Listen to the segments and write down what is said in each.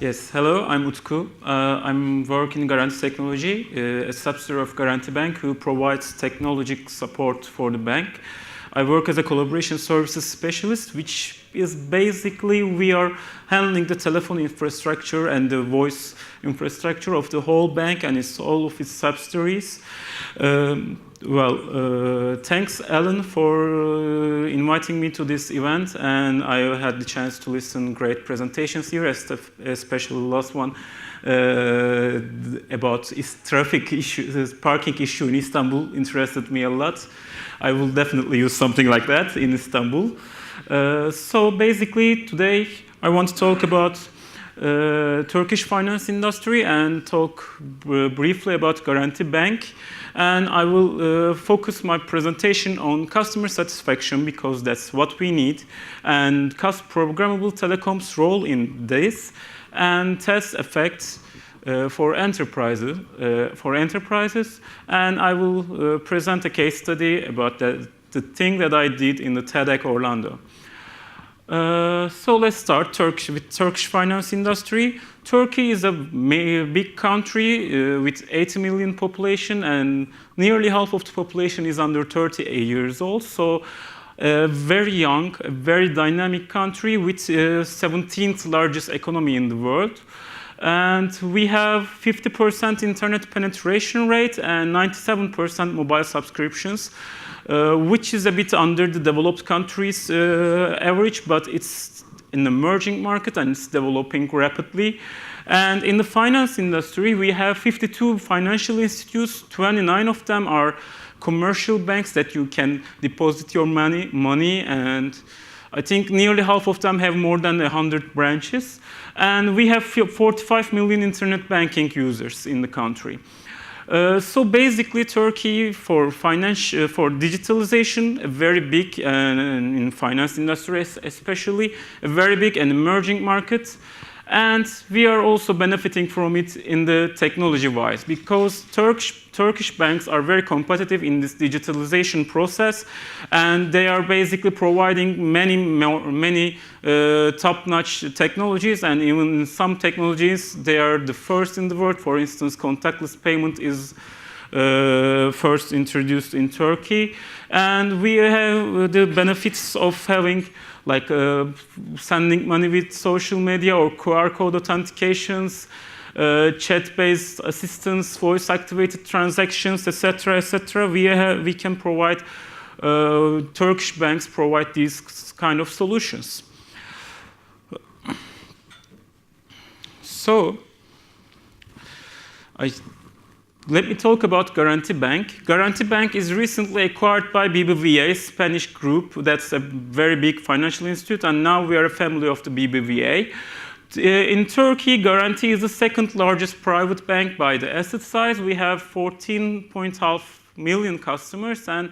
Yes, hello, I'm Utku. I'm working in Garanti Teknoloji, a subsidiary of Garanti Bank who provides technology support for the bank. I work as a collaboration services specialist, which is basically we are handling the telephone infrastructure and the voice infrastructure of the whole bank and all of its subsidiaries. Thanks, Alan, for inviting me to this event, and I had the chance to listen great presentations here, especially the last one about traffic issues, parking issue in Istanbul interested me a lot. I will definitely use something like that in Istanbul. So basically, today I want to talk about Turkish finance industry and talk briefly about Garanti Bank. And I will focus my presentation on customer satisfaction because that's what we need, and programmable telecoms role in this, and test effects for enterprises. And I will present a case study about the thing that I did in the TADHack Orlando. So let's start with Turkish finance industry. Turkey is a big country with 80 million population, and nearly half of the population is under 30 years old. So very young, a very dynamic country with 17th largest economy in the world. And we have 50% internet penetration rate and 97% mobile subscriptions. Which is a bit under the developed countries' average, but it's an emerging market and it's developing rapidly. And in the finance industry, we have 52 financial institutes. 29 of them are commercial banks that you can deposit your money, and I think nearly half of them have more than 100 branches. And we have 45 million internet banking users in the country. So basically, Turkey for digitalization, a very big, in finance industry especially, a very big and emerging market. And we are also benefiting from it in the technology-wise because Turkish banks are very competitive in this digitalization process, and they are basically providing many top-notch technologies, and even in some technologies they are the first in the world. For instance, contactless payment is first introduced in Turkey, and we have the benefits of having like sending money with social media or QR code authentications, chat-based assistance, voice-activated transactions, etc., etc. We can provide, Turkish banks provide these kind of solutions. So, let me talk about Garanti Bank. Garanti Bank is recently acquired by BBVA, Spanish group. That's a very big financial institute, and now we are a family of the BBVA. In Turkey, Garanti is the second largest private bank by the asset size. We have 14.5 million customers and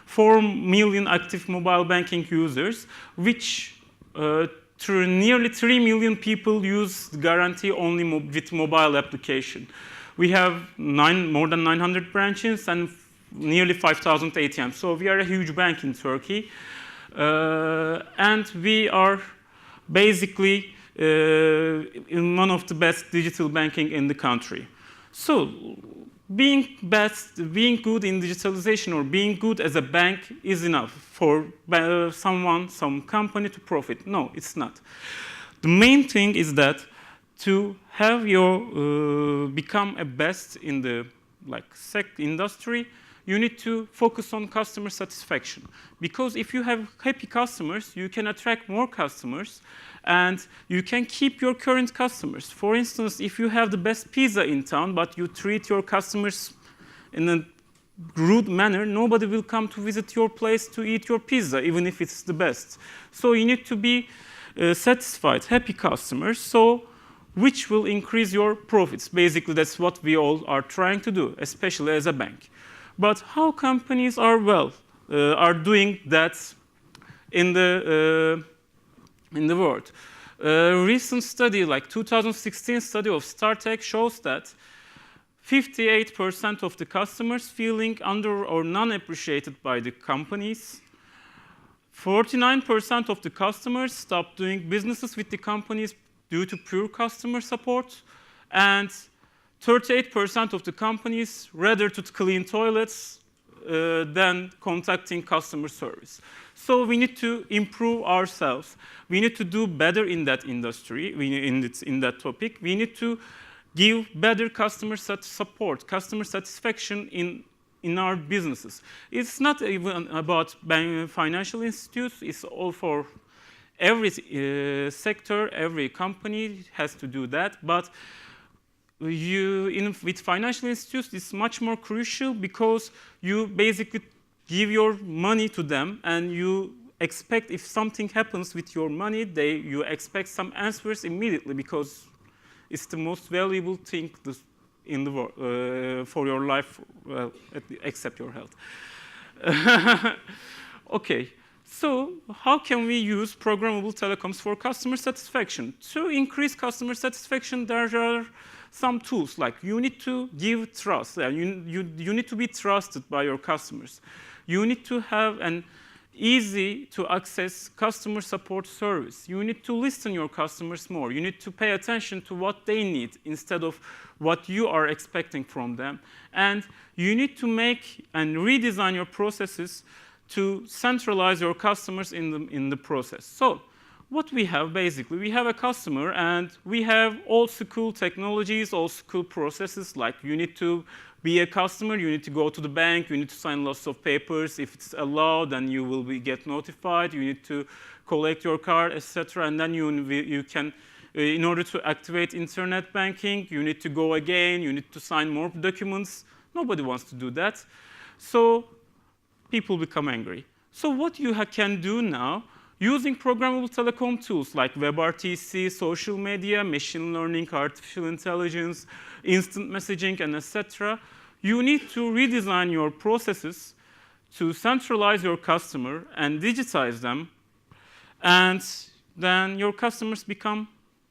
4 million active mobile banking users, which nearly 3 million people use Garanti only with mobile application. We have more than 900 branches and nearly 5,000 ATMs. So we are a huge bank in Turkey. And we are basically in one of the best digital banking in the country. So being good in digitalization or being good as a bank is enough for some company to profit. No, it's not. The main thing is that to have your become a best in the industry, you need to focus on customer satisfaction. Because if you have happy customers, you can attract more customers, and you can keep your current customers. For instance, if you have the best pizza in town, but you treat your customers in a rude manner, nobody will come to visit your place to eat your pizza, even if it's the best. So you need to be satisfied, happy customers. Which will increase your profits. Basically, that's what we all are trying to do, especially as a bank. But how companies are doing that in the world? A recent study, like 2016 study of TADHack, shows that 58% of the customers feeling under or non-appreciated by the companies. 49% of the customers stopped doing businesses with the companies due to poor customer support, and 38% of the companies rather to clean toilets than contacting customer service. So we need to improve ourselves. We need to do better in that industry, in that topic. We need to give better customer support, customer satisfaction in our businesses. It's not even about financial institutes, it's all for every sector, every company has to do that. But with financial institutes, it's much more crucial because you basically give your money to them and you expect if something happens with your money, you expect some answers immediately because it's the most valuable thing in the world for your life, well, except your health. Okay, so how can we use programmable telecoms for customer satisfaction? To increase customer satisfaction, there are some tools, like you need to give trust. You need to be trusted by your customers. You need to have an easy to access customer support service. You need to listen to your customers more. You need to pay attention to what they need instead of what you are expecting from them. And you need to make and redesign your processes to centralize your customers in the process. So what we have basically, we have a customer and we have old school technologies, old school processes, like you need to be a customer, you need to go to the bank, you need to sign lots of papers. If it's allowed, then you will get notified. You need to collect your card, etc. And then you can, in order to activate internet banking, you need to go again, you need to sign more documents. Nobody wants to do that. So people become angry. So what you can do now, using programmable telecom tools like WebRTC, social media, machine learning, artificial intelligence, instant messaging, and etc., you need to redesign your processes to centralize your customer and digitize them, and then your customers become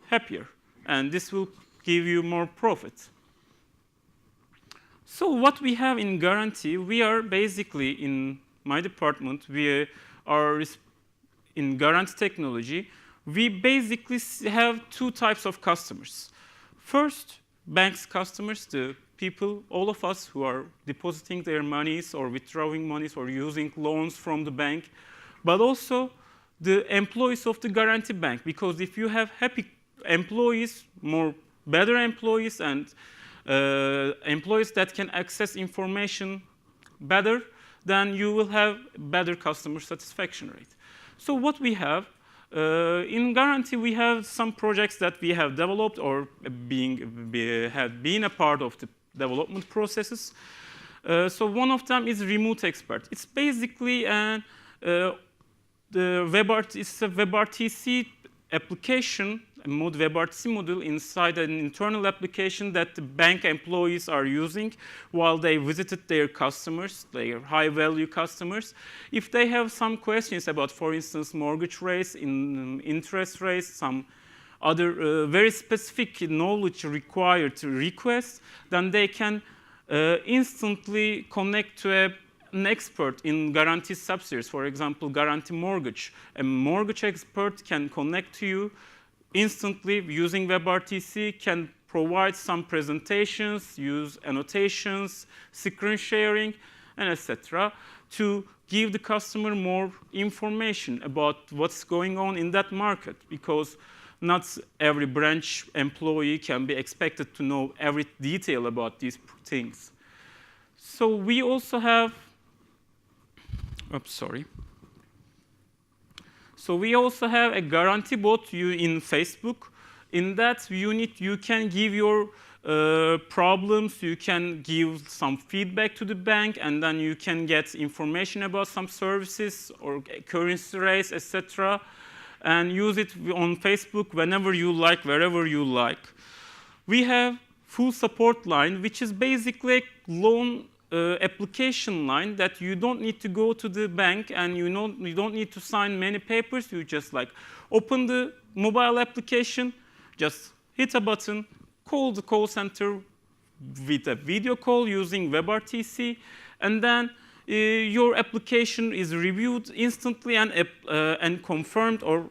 happier, and this will give you more profit. So what we have in Garanti, we are basically, in my department, we are in Garanti Teknoloji, we basically have two types of customers. First, banks customers, the people, all of us who are depositing their monies or withdrawing monies or using loans from the bank, but also the employees of the Garanti Bank, because if you have happy employees, better employees, and employees that can access information better, then you will have better customer satisfaction rate. So what we have, in Garanti, we have some projects that we have developed or have been a part of the development processes. So one of them is Remote Expert. It's basically it's a WebRTC application, a WebRTC module inside an internal application that the bank employees are using while they visited their customers, their high-value customers. If they have some questions about, for instance, mortgage rates, interest rates, some other very specific knowledge required to request, then they can instantly connect to an expert in Garanti subsidiaries. For example, Garanti Mortgage. A mortgage expert can connect to you instantly using WebRTC, can provide some presentations, use annotations, screen sharing, and etc. to give the customer more information about what's going on in that market, because not every branch employee can be expected to know every detail about these things. So we also have, So we also have a Garanti bot in Facebook. In that, you can give your problems, you can give some feedback to the bank, and then you can get information about some services or currency rates, etc., and use it on Facebook whenever you like, wherever you like. We have full support line, which is basically a loan application line that you don't need to go to the bank and you don't need to sign many papers. You just open the mobile application, just hit a button, call the call center with a video call using WebRTC, and then your application is reviewed instantly and confirmed or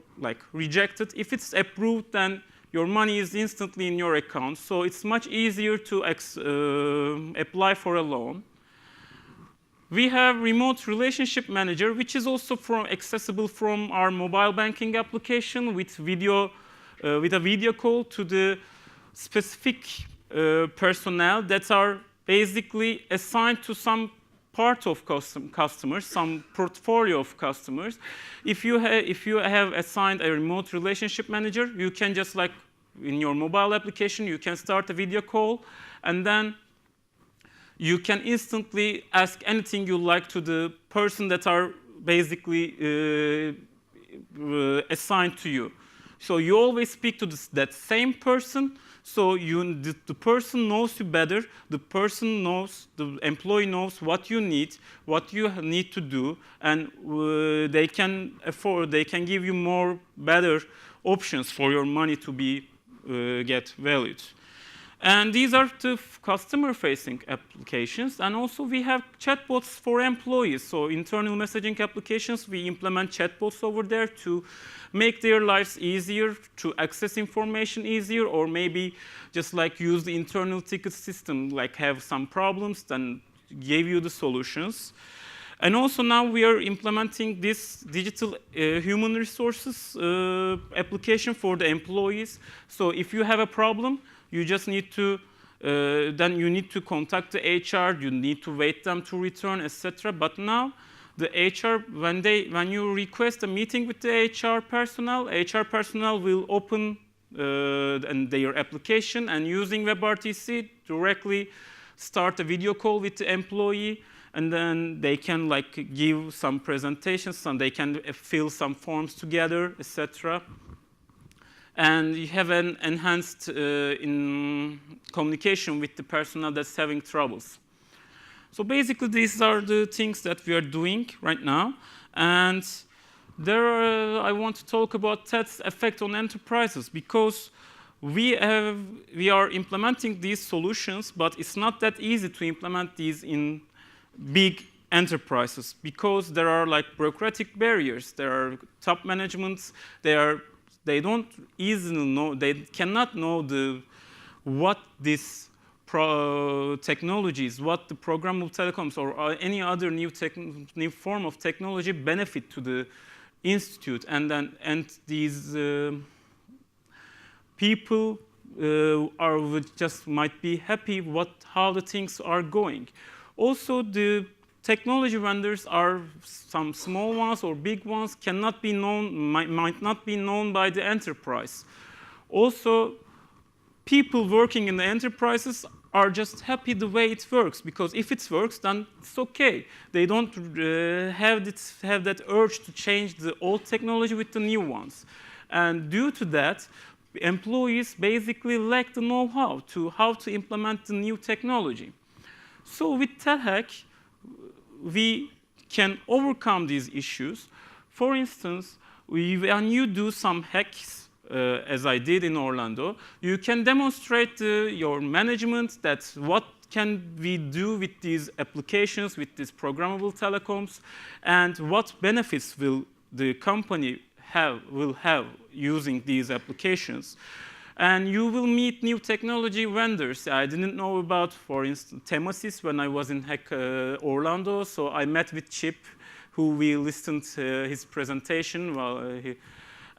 rejected. If it's approved, then your money is instantly in your account. So it's much easier to apply for a loan. We have remote relationship manager, which is also accessible from our mobile banking application with a video call to the specific personnel that are basically assigned to some part of customers, some portfolio of customers. If you have assigned a remote relationship manager, you can just like in your mobile application, you can start a video call, and then you can instantly ask anything you like to the person that are basically assigned to you. So you always speak to that same person. So the person knows you better. The employee knows what you need to do, and they can give you better options for your money to get valued. And these are the customer-facing applications. And also we have chatbots for employees. So internal messaging applications, we implement chatbots over there to make their lives easier, to access information easier, or maybe just like use the internal ticket system, like have some problems, then give you the solutions. And also now we are implementing this digital human resources application for the employees. So if you have a problem, you just need to, then you need to contact the HR, you need to wait them to return, etc. But now, the HR, when you request a meeting with the HR personnel will open their application and using WebRTC directly start a video call with the employee, and then they can like give some presentations, and they can fill some forms together, etc. And you have an enhanced in communication with the personnel that's having troubles. So basically, these are the things that we are doing right now. And I want to talk about TADH's effect on enterprises, because we are implementing these solutions, but it's not that easy to implement these in big enterprises, because there are like bureaucratic barriers. There are top managements. They don't easily know, they cannot know what this technologies, what the programmable telecoms or any other new form of technology benefit to the institute. And these people just might be happy how the things are going. Also, the technology vendors are some small ones or big ones, might not be known by the enterprise. Also, people working in the enterprises are just happy the way it works, because if it works, then it's okay. They don't have that urge to change the old technology with the new ones. And due to that, employees basically lack the know-how to how to implement the new technology. So with TADHack, we can overcome these issues. For instance, when you do some hacks, as I did in Orlando, you can demonstrate your management that what can we do with these applications, with these programmable telecoms, and what benefits will the company will have using these applications. And you will meet new technology vendors. I didn't know about, for instance, Temasys when I was in Orlando. So I met with Chip, who we listened to his presentation.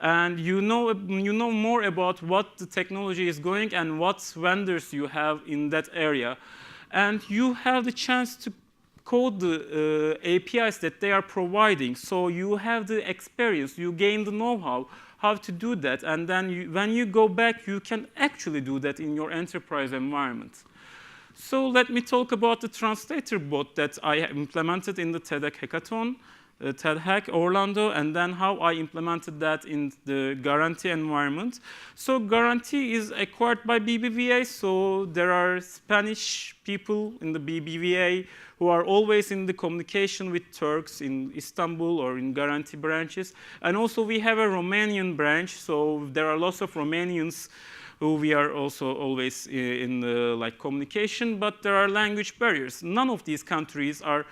And you know more about what the technology is going and what vendors you have in that area. And you have the chance to code the APIs that they are providing. So you have the experience, you gain the know-how, how to do that. And then when you go back, you can actually do that in your enterprise environment. So let me talk about the translator bot that I implemented in the TADHack hackathon, TADHack Orlando, and then how I implemented that in the Garanti environment. So Garanti is acquired by BBVA, so there are Spanish people in the BBVA who are always in the communication with Turks in Istanbul or in Garanti branches. And also we have a Romanian branch, so there are lots of Romanians who we are also always in the communication, but there are language barriers. None of these countries are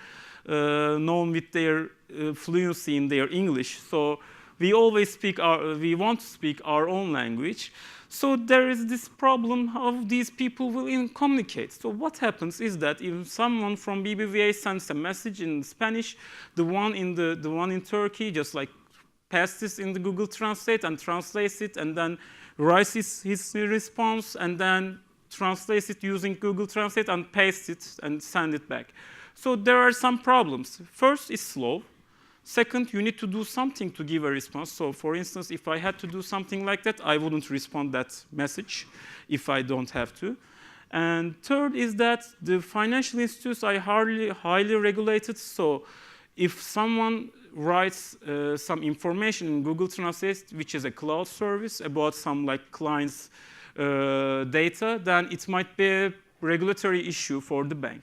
known with their fluency in their English. So we want to speak our own language. So there is this problem how these people will communicate. So what happens is that if someone from BBVA sends a message in Spanish, the one in Turkey just like pastes this in the Google Translate and translates it, and then writes his response, and then translates it using Google Translate and pastes it and send it back. So there are some problems. First, it's slow. Second, you need to do something to give a response. So for instance, if I had to do something like that, I wouldn't respond that message if I don't have to. And third is that the financial institutes are highly regulated. So if someone writes some information in Google Translate, which is a cloud service about some like client's data, then it might be a regulatory issue for the bank.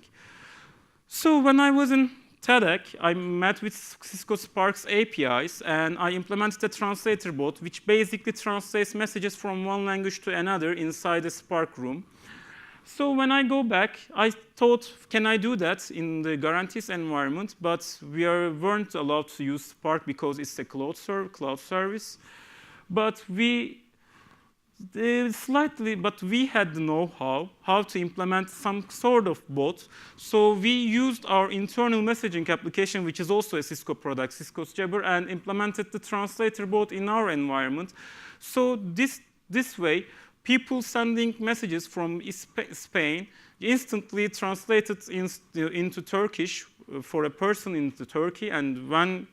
So when I was in TADHack, I met with Cisco Spark's APIs, and I implemented a translator bot, which basically translates messages from one language to another inside a Spark room. So when I go back, I thought, can I do that in the Garanti's environment? But we weren't allowed to use Spark because it's a cloud service. But we had the know-how how to implement some sort of bot. So we used our internal messaging application, which is also a Cisco product, Cisco's Jabber, and implemented the translator bot in our environment. So this way, people sending messages from Spain instantly translated into Turkish for a person in Turkey, and when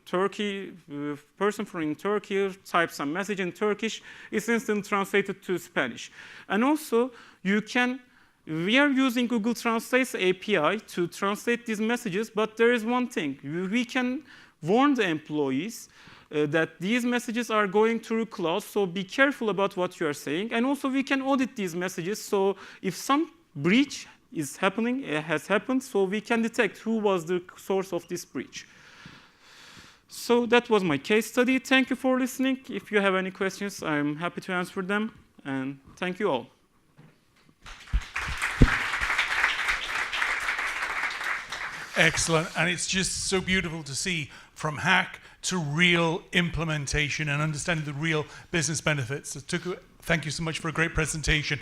person from Turkey types a message in Turkish, it's instantly translated to Spanish. And also, we are using Google Translate's API to translate these messages, but there is one thing. We can warn the employees that these messages are going through cloud, so be careful about what you are saying. And also, we can audit these messages, so if some breach has happened, so we can detect who was the source of this breach. So that was my case study. Thank you for listening. If you have any questions, I'm happy to answer them. And thank you all. Excellent. And it's just so beautiful to see from hack to real implementation and understanding the real business benefits. So, Utku, thank you so much for a great presentation.